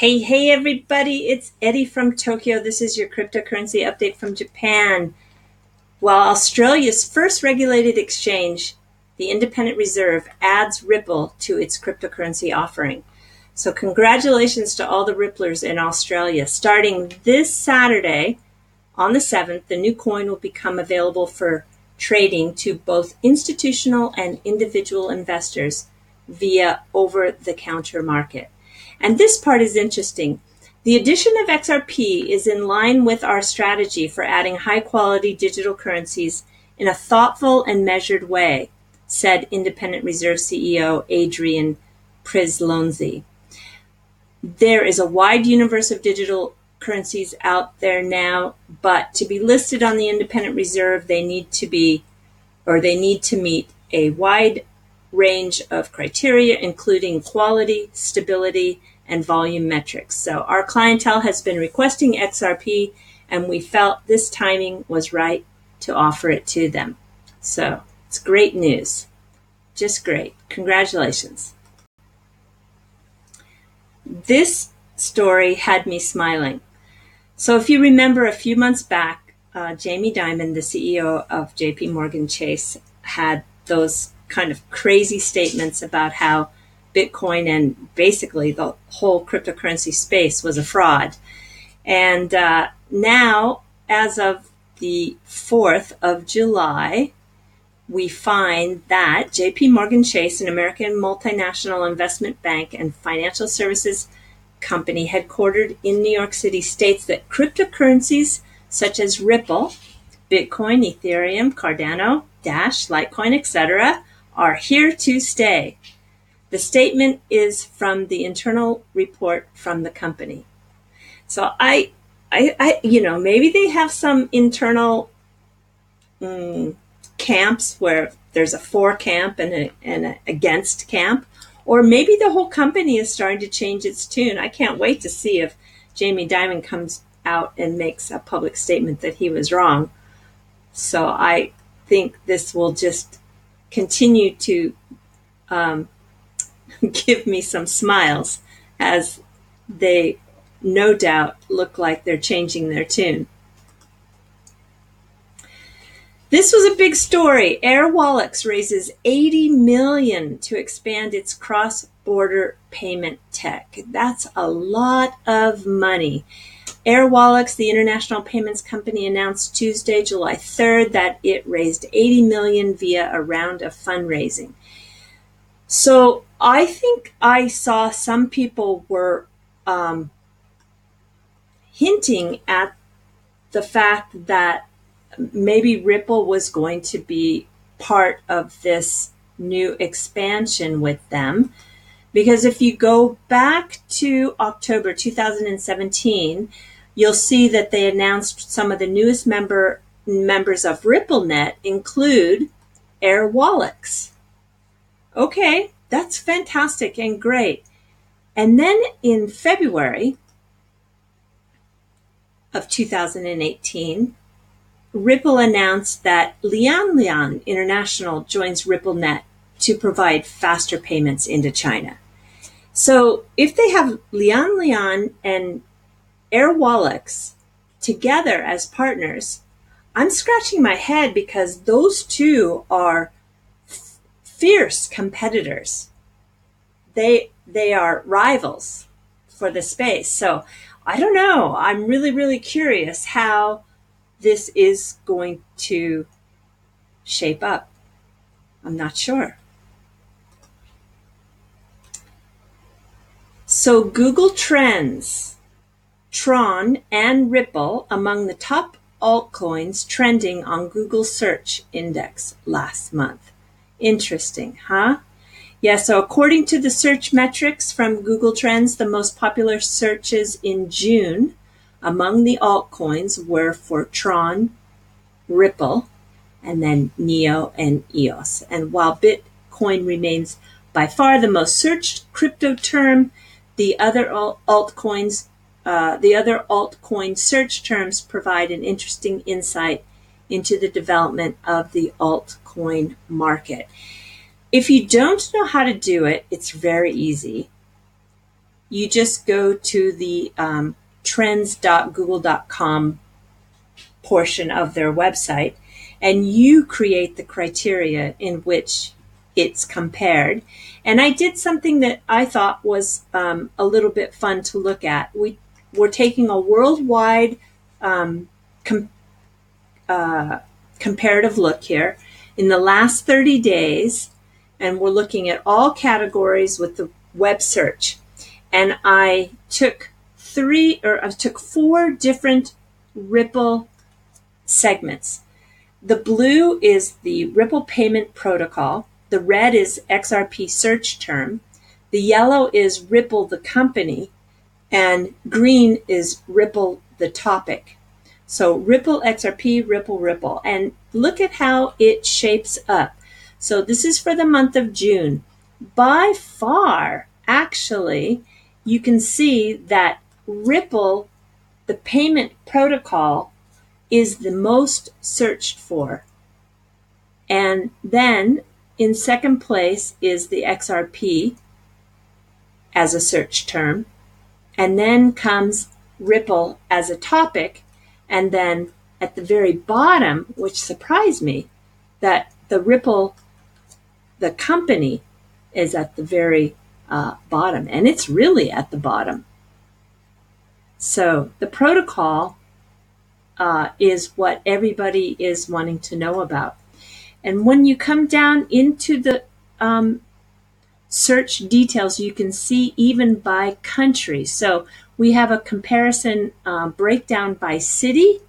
Hey, everybody, it's Eddie from Tokyo. This is your cryptocurrency update from Japan. While Australia's first regulated exchange, the Independent Reserve, adds Ripple to its cryptocurrency offering. So congratulations to all the Ripplers in Australia. Starting this Saturday, on the 7th, the new coin will become available for trading to both institutional and individual investors via over-the-counter market. And this part is interesting. The addition of XRP is in line with our strategy for adding high-quality digital currencies in a thoughtful and measured way, said Independent Reserve CEO Adrian Prislonzi. There is a wide universe of digital currencies out there now, but to be listed on the Independent Reserve, they need to meet a wide range of criteria, including quality, stability, and volume metrics. So our clientele has been requesting XRP, and we felt this timing was right to offer it to them. So it's great news. Just great. Congratulations. This story had me smiling. So if you remember a few months back, Jamie Dimon, the CEO of JP Morgan Chase, had those kind of crazy statements about how Bitcoin and basically the whole cryptocurrency space was a fraud. And now, as of the 4th of July, we find that JP Morgan Chase, an American multinational investment bank and financial services company headquartered in New York City, states that cryptocurrencies such as Ripple, Bitcoin, Ethereum, Cardano, Dash, Litecoin, etc., are here to stay. The statement is from the internal report from the company. So I maybe they have some internal camps where there's a for camp and an against camp, or maybe the whole company is starting to change its tune. I can't wait to see if Jamie Dimon comes out and makes a public statement that he was wrong. So I think this will just continue to give me some smiles as they no doubt look like they're changing their tune. This was a big story. Airwallex raises $80 million to expand its cross-border payment tech. That's a lot of money. Airwallex, the international payments company, announced Tuesday, July 3rd, that it raised $80 million via a round of fundraising. So I think I saw some people were hinting at the fact that maybe Ripple was going to be part of this new expansion with them. Because if you go back to October 2017, you'll see that they announced some of the newest members of RippleNet include Airwallex. Okay, that's fantastic and great. And then in February of 2018, Ripple announced that Lian International joins RippleNet to provide faster payments into China. So if they have Lian and Airwallex together as partners, I'm scratching my head because those two are fierce competitors. They are rivals for the space. So I don't know. I'm really, really curious how this is going to shape up. I'm not sure. So Google Trends, Tron, and Ripple among the top altcoins trending on Google Search Index last month. Interesting, huh? Yeah, so according to the search metrics from Google Trends, the most popular searches in June among the altcoins were for Tron, Ripple, and then NEO and EOS. And while Bitcoin remains by far the most searched crypto term, the other altcoin search terms provide an interesting insight into the development of the altcoin market. If you don't know how to do it, it's very easy. you just go to the trends.google.com portion of their website, and you create the criteria in which it's compared. And I did something that I thought was a little bit fun to look at. We're taking a worldwide comparative look here in the last 30 days, and we're looking at all categories with the web search. And I took four different Ripple segments. The blue is the Ripple payment protocol. The red is XRP search term. The yellow is Ripple the company. And green is Ripple the topic. So Ripple XRP, Ripple. And look at how it shapes up. So this is for the month of June. By far, actually, you can see that Ripple, the payment protocol, is the most searched for. And then in second place is the XRP as a search term. And then comes Ripple as a topic. And then at the very bottom, which surprised me, that the Ripple, the company, is at the very bottom. And it's really at the bottom. So the protocol is what everybody is wanting to know about. And when you come down into the search details, you can see even by country. So we have a comparison breakdown by city.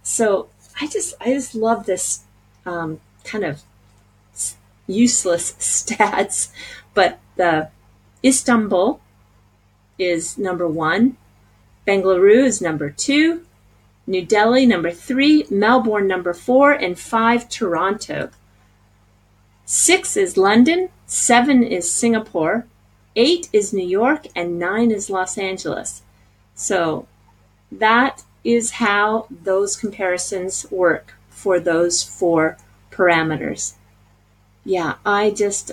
So I just love this kind of useless stats. But the Istanbul is number 1. Bengaluru is number 2. New Delhi, number 3, Melbourne, number 4, and 5, Toronto. 6 is London, 7 is Singapore, 8 is New York, and 9 is Los Angeles. So that is how those comparisons work for those 4 parameters. Yeah, I just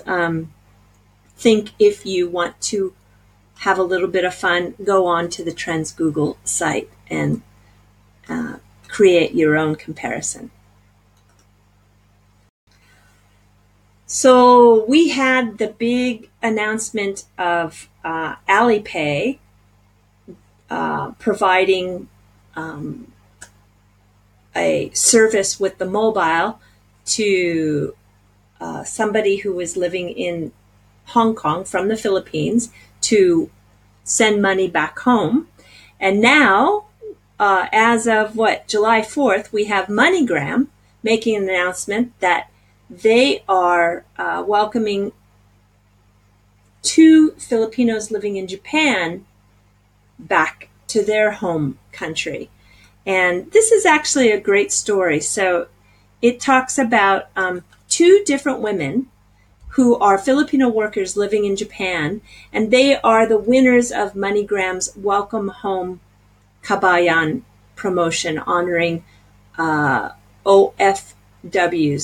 think if you want to have a little bit of fun, go on to the Trends Google site and create your own comparison. So we had the big announcement of Alipay providing a service with the mobile to somebody who was living in Hong Kong from the Philippines to send money back home. And now, as of July 4th, we have Moneygram making an announcement that they are welcoming 2 Filipinos living in Japan back to their home country. And this is actually a great story. So it talks about 2 different women who are Filipino workers living in Japan, and they are the winners of Moneygram's Welcome Home Kabayan promotion, honoring OFWs,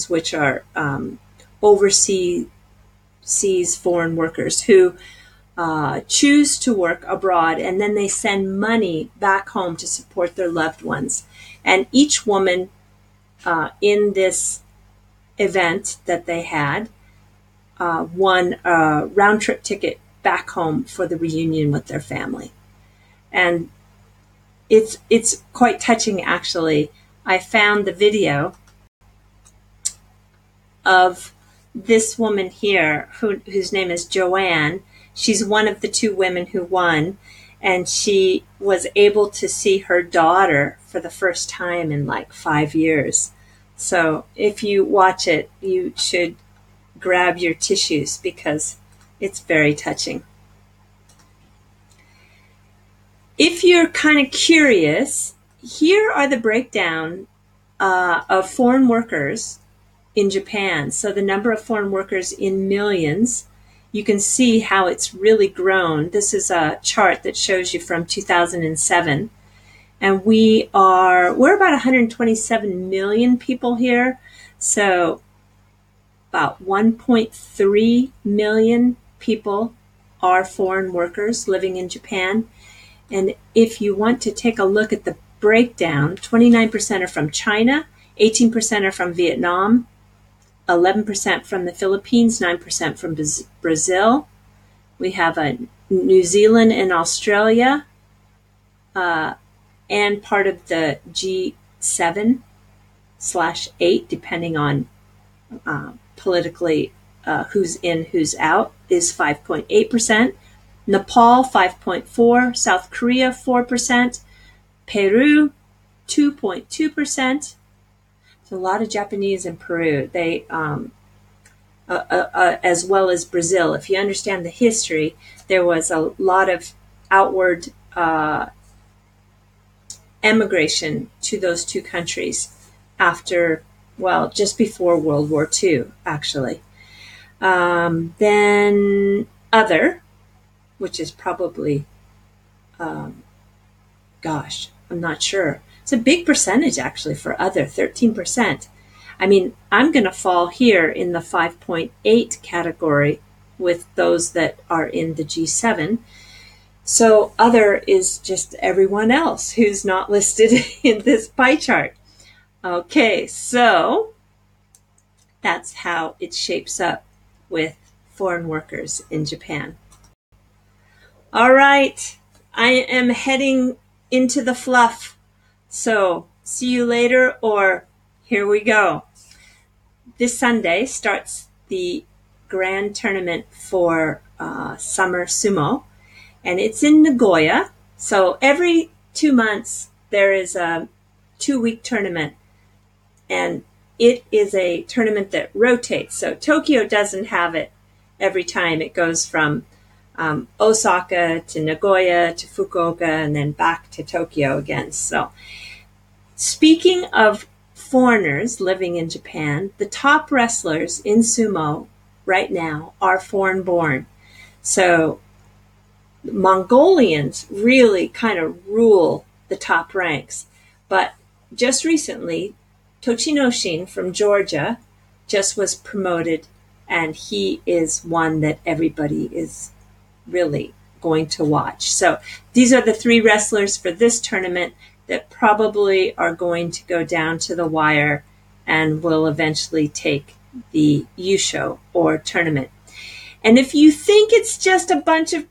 which are overseas foreign workers who choose to work abroad, and then they send money back home to support their loved ones. And each woman in this event that they had won a round-trip ticket back home for the reunion with their family. And it's quite touching, actually. I found the video of this woman here whose name is Joann. She's one of the 2 women who won, and she was able to see her daughter for the first time in like 5 years. So if you watch it, you should grab your tissues because it's very touching. If you're kind of curious, here are the breakdown of foreign workers in Japan. So the number of foreign workers in millions. You can see how it's really grown. This is a chart that shows you from 2007. And we're about 127 million people here. So about 1.3 million people are foreign workers living in Japan. And if you want to take a look at the breakdown, 29% are from China, 18% are from Vietnam, 11% from the Philippines, 9% from Brazil. We have New Zealand and Australia, and part of the G7/8, depending on politically who's in, who's out, is 5.8%. Nepal, 5.4%. South Korea, 4%. Peru, 2.2%. So a lot of Japanese in Peru. They, as well as Brazil. If you understand the history, there was a lot of outward emigration to those two countries after, well, just before World War II, actually. Then other, which is probably, gosh, I'm not sure. It's a big percentage, actually, for other, 13%. I mean, I'm going to fall here in the 5.8 category with those that are in the G7. So other is just everyone else who's not listed in this pie chart. Okay, so that's how it shapes up with foreign workers in Japan. All right, I am heading into the fluff. So see you later, or here we go. This Sunday starts the grand tournament for Summer Sumo, and it's in Nagoya. So every 2 months there is a 2-week tournament, and it is a tournament that rotates. So Tokyo doesn't have it every time. It goes from Osaka to Nagoya to Fukuoka and then back to Tokyo again. So speaking of foreigners living in Japan, the top wrestlers in sumo right now are foreign born. So Mongolians really kind of rule the top ranks. But just recently, Tochinoshin from Georgia just was promoted, and he is one that everybody is really going to watch. So these are the 3 wrestlers for this tournament that probably are going to go down to the wire and will eventually take the Yusho, or tournament. And if you think it's just a bunch of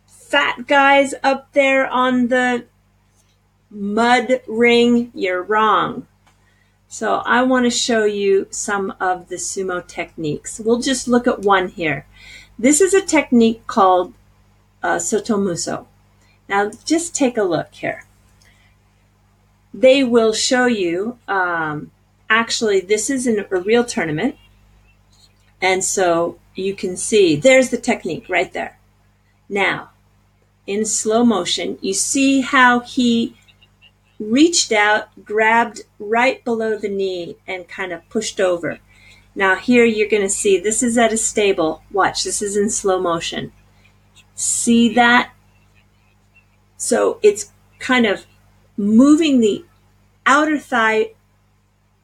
fat guys up there on the mud ring, you're wrong. So I want to show you some of the sumo techniques. We'll just look at one here. This is a technique called sotomuso. Now just take a look here. They will show you, actually this is a real tournament, and so you can see there's the technique right there. Now in slow motion, you see how he reached out, grabbed right below the knee, and kind of pushed over. Now here you're going to see this is at a stable. Watch, this is in slow motion. See that? So it's kind of moving the outer thigh,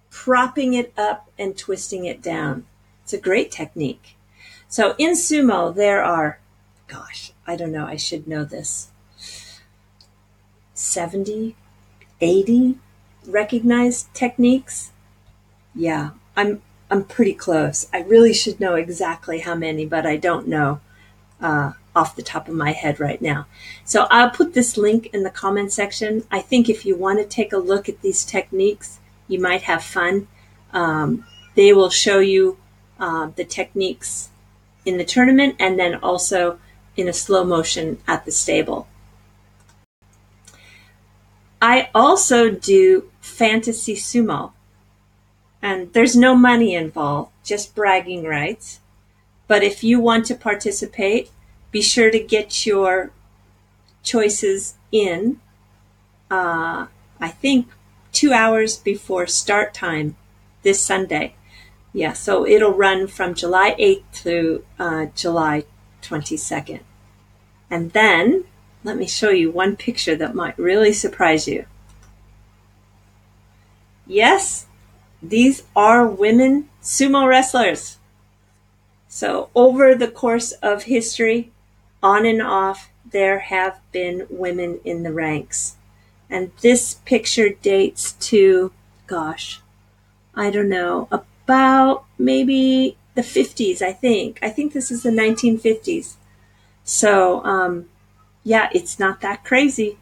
propping it up and twisting it down. It's a great technique. So in sumo there are, gosh, I don't know, I should know this, 70, 80 recognized techniques. Yeah, I'm pretty close. I really should know exactly how many, but I don't know off the top of my head right now. So I'll put this link in the comment section. I think if you want to take a look at these techniques, you might have fun. They will show you the techniques in the tournament and then also in a slow motion at the stable. I also do fantasy sumo, and there's no money involved, just bragging rights. But if you want to participate, be sure to get your choices in, I think 2 hours before start time this Sunday. Yeah, so it'll run from July 8th to July 22nd. And then, let me show you one picture that might really surprise you. Yes, these are women sumo wrestlers. So over the course of history, on and off, there have been women in the ranks. And this picture dates to, gosh, I don't know, about maybe the 50s, I think. I think this is the 1950s. So, yeah, it's not that crazy.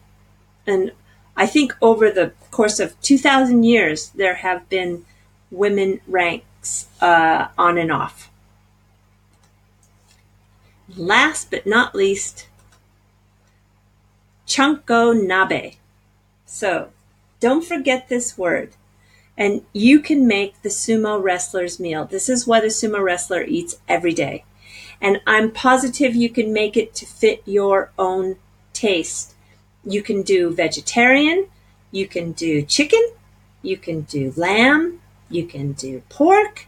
And I think over the course of 2,000 years, there have been women ranks on and off. Last but not least, Chanko Nabe. So don't forget this word. And you can make the sumo wrestler's meal. This is what a sumo wrestler eats every day. And I'm positive you can make it to fit your own taste. You can do vegetarian, you can do chicken, you can do lamb, you can do pork.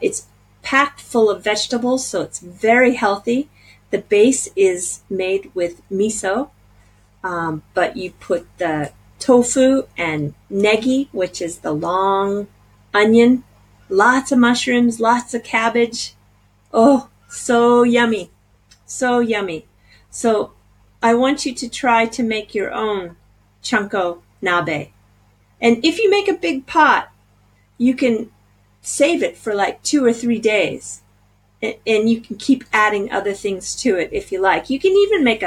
It's packed full of vegetables, so it's very healthy. The base is made with miso, but you put the tofu and negi, which is the long onion, lots of mushrooms, lots of cabbage. Oh, so yummy. So yummy. So I want you to try to make your own Chanko Nabe. And if you make a big pot, you can save it for like 2 or 3 days. And you can keep adding other things to it if you like. You can even make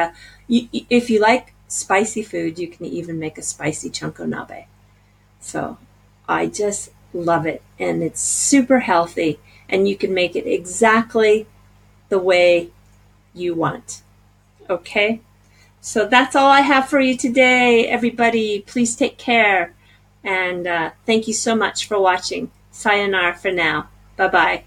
if you like spicy food, you can even make a spicy Chanko Nabe. So I just love it. And it's super healthy. And you can make it exactly the way you want. Okay? So that's all I have for you today. Everybody, please take care. And thank you so much for watching. Sayonara for now. Bye-bye.